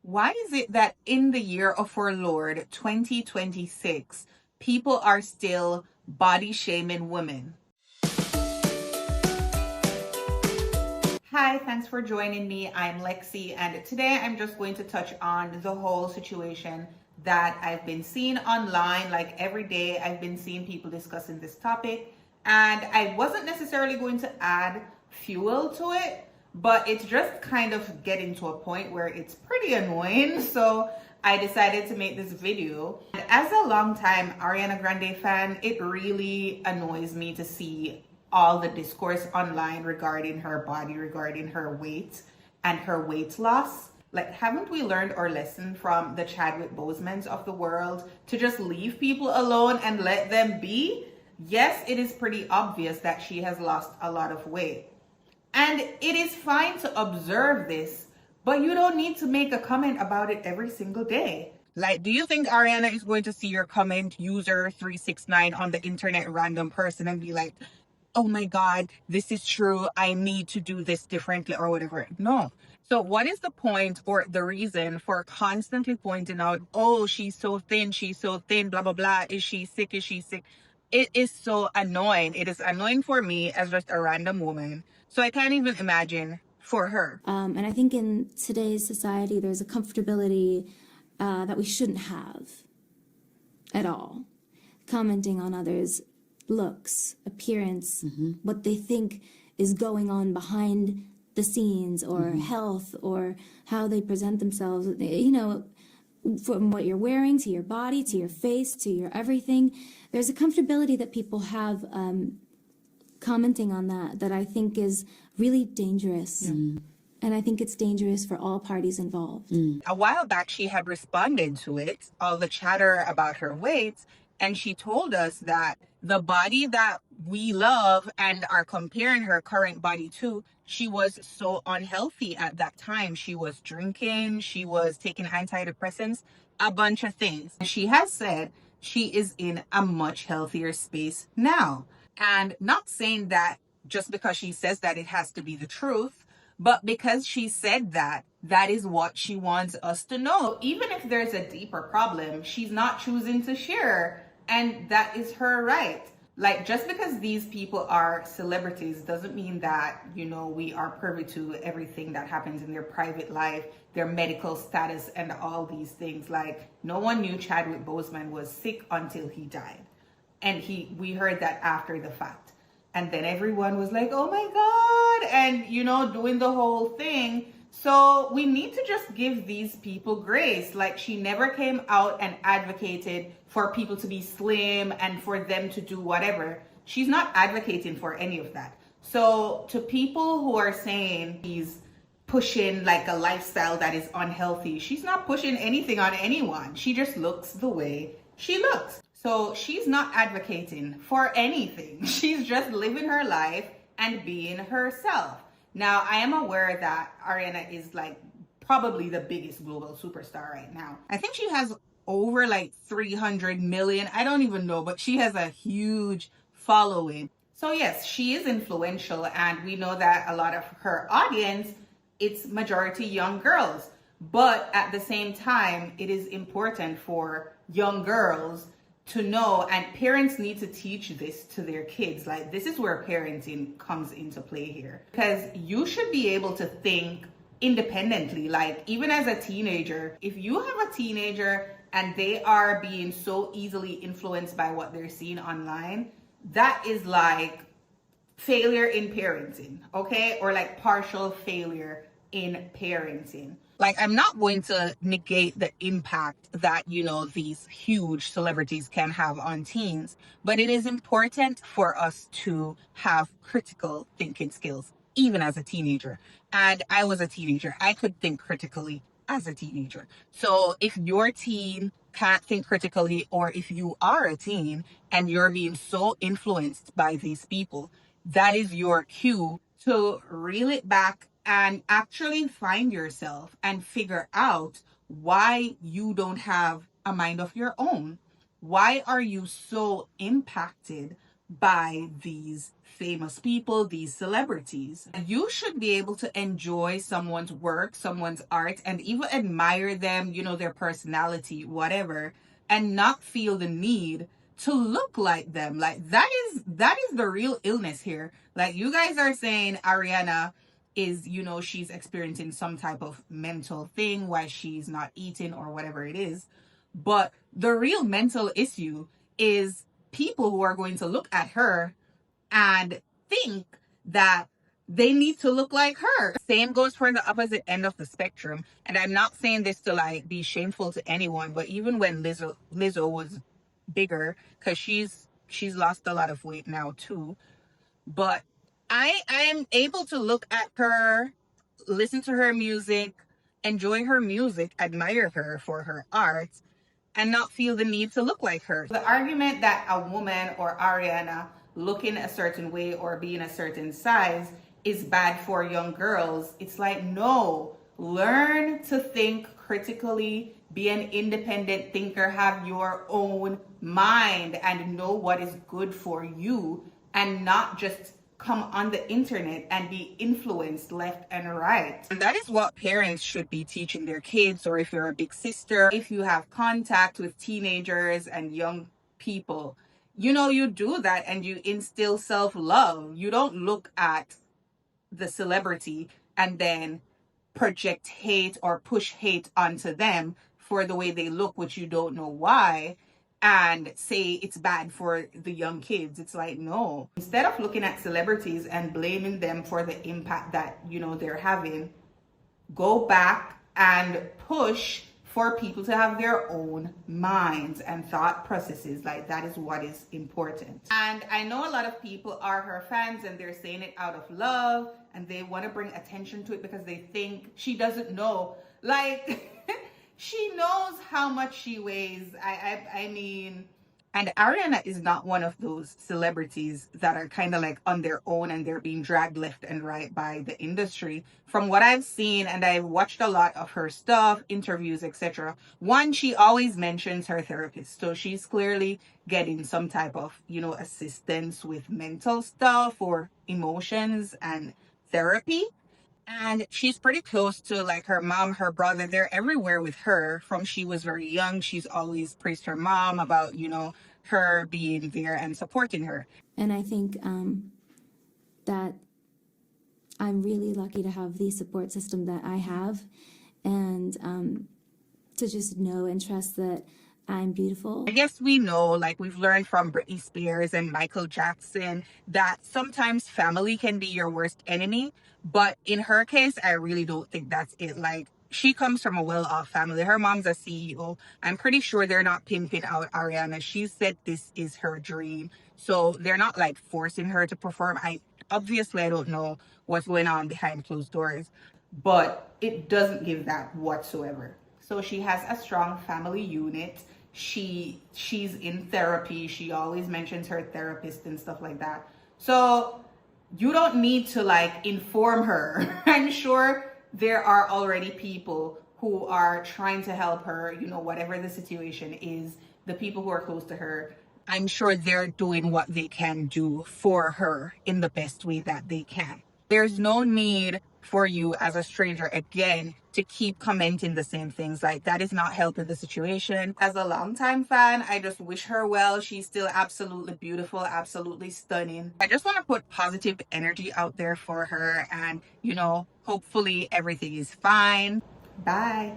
Why is it that in the year of our Lord 2026, people are still body shaming women? Hi, thanks for joining me. I'm Lexi, and today I'm just going to touch on the whole situation that I've been seeing online. Like every day, I've been seeing people discussing this topic, and I wasn't necessarily going to add fuel to it, but it's just kind of getting to a point where it's pretty annoying. So I decided to make this video. And as a longtime Ariana Grande fan, it really annoys me to see all the discourse online regarding her body, regarding her weight and her weight loss. Like, haven't we learned our lesson from the Chadwick Bosemans of the world to just leave people alone and let them be? Yes, it is pretty obvious that she has lost a lot of weight. And it is fine to observe this, but you don't need to make a comment about it every single day. Like, do you think Ariana is going to see your comment user 369 on the internet, random person, and be like, oh my God, this is true, I need to do this differently or whatever? No. So what is the point or the reason for constantly pointing out, oh, she's so thin, blah, blah, blah. Is she sick? Is she sick? It is so annoying. It is annoying for me as just a random woman. So I can't even imagine for her. And I think in today's society, there's a comfortability that we shouldn't have at all. Commenting on others' looks, appearance, what they think is going on behind the scenes, or health, or how they present themselves, you know, from what you're wearing to your body, to your face, to your everything. There's a comfortability that people have commenting on that I think is really dangerous. And I think it's dangerous for all parties involved. A while back, she had responded to it, all the chatter about her weight, and she told us that the body that we love and are comparing her current body to, she was so unhealthy at that time. She was drinking, she was taking antidepressants, a bunch of things. She has said she is in a much healthier space now. And not saying that just because she says that it has to be the truth, but because she said that, that is what she wants us to know. Even if there's a deeper problem, she's not choosing to share, and that is her right. Like, just because these people are celebrities doesn't mean that, you know, we are privy to everything that happens in their private life, their medical status, and all these things. Like, no one knew Chadwick Boseman was sick until he died. And we heard that after the fact. And then everyone was like, oh my God, and, you know, doing the whole thing. So we need to just give these people grace. Like, she never came out and advocated for people to be slim and for them to do whatever. She's not advocating for any of that. So to people who are saying he's pushing like a lifestyle that is unhealthy, she's not pushing anything on anyone. She just looks the way she looks. So she's not advocating for anything. She's just living her life and being herself. Now, I am aware that Ariana is like probably the biggest global superstar right now. I think she has over like 300 million. I don't even know, but she has a huge following. So yes, she is influential, and we know that a lot of her audience, it's majority young girls. But at the same time, it is important for young girls to know, and parents need to teach this to their kids. Like, this is where parenting comes into play here, because you should be able to think independently. Like, even as a teenager, if you have a teenager and they are being so easily influenced by what they're seeing online, that is like failure in parenting, okay? Or like partial failure in parenting. Like, I'm not going to negate the impact that, you know, these huge celebrities can have on teens, but it is important for us to have critical thinking skills, even as a teenager. And I was a teenager. I could think critically as a teenager. So if your teen can't think critically, or if you are a teen and you're being so influenced by these people, that is your cue to reel it back and actually find yourself and figure out why you don't have a mind of your own. Why are you so impacted by these famous people, these celebrities. You should be able to enjoy someone's work, someone's art, and even admire them, their personality, whatever, and not feel the need to look like them. Like that is the real illness here. Like you guys are saying Ariana is, she's experiencing some type of mental thing why she's not eating or whatever it is. But the real mental issue is people who are going to look at her and think that they need to look like her. Same goes for the opposite end of the spectrum. And I'm not saying this to like be shameful to anyone, but even when Lizzo was bigger, because she's lost a lot of weight now too. But I am able to look at her, listen to her music, enjoy her music, admire her for her art, and not feel the need to look like her. The argument that a woman or Ariana looking a certain way or being a certain size is bad for young girls, it's like, no, learn to think critically, be an independent thinker, have your own mind, and know what is good for you, and not just come on the internet and be influenced left and right. And that is what parents should be teaching their kids, or if you're a big sister, if you have contact with teenagers and young people, you do that and you instill self-love. You don't look at the celebrity and then project hate or push hate onto them for the way they look, which you don't know why, and say it's bad for the young kids. It's like, no. Instead of looking at celebrities and blaming them for the impact that, they're having, go back and push for people to have their own minds and thought processes. Like that is what is important. And I know a lot of people are her fans and they're saying it out of love and they want to bring attention to it because they think she doesn't know. Like she knows how much she weighs. I mean, and Ariana is not one of those celebrities that are kind of like on their own and they're being dragged left and right by the industry. From what I've seen, and I've watched a lot of her stuff, interviews, etc. One, she always mentions her therapist. So she's clearly getting some type of, assistance with mental stuff or emotions and therapy. And she's pretty close to like her mom, her brother. They're everywhere with her from she was very young. She's always praised her mom about, her being there and supporting her. And I think that I'm really lucky to have the support system that I have, and to just know and trust that I'm beautiful. I guess we know, like we've learned from Britney Spears and Michael Jackson, that sometimes family can be your worst enemy. But in her case, I really don't think that's it. Like she comes from a well-off family. Her mom's a CEO. I'm pretty sure they're not pimping out Ariana. She said this is her dream. So they're not like forcing her to perform. I don't know what's going on behind closed doors, but it doesn't give that whatsoever. So she has a strong family unit. She's in therapy. She always mentions her therapist and stuff like that. So you don't need to like inform her. I'm sure there are already people who are trying to help her, whatever the situation is, the people who are close to her. I'm sure they're doing what they can do for her in the best way that they can. There's no need for you as a stranger, again, to keep commenting the same things. Like that is not helping the situation. As a longtime fan, I just wish her well. She's still absolutely beautiful, absolutely stunning. I just want to put positive energy out there for her and, hopefully everything is fine. Bye.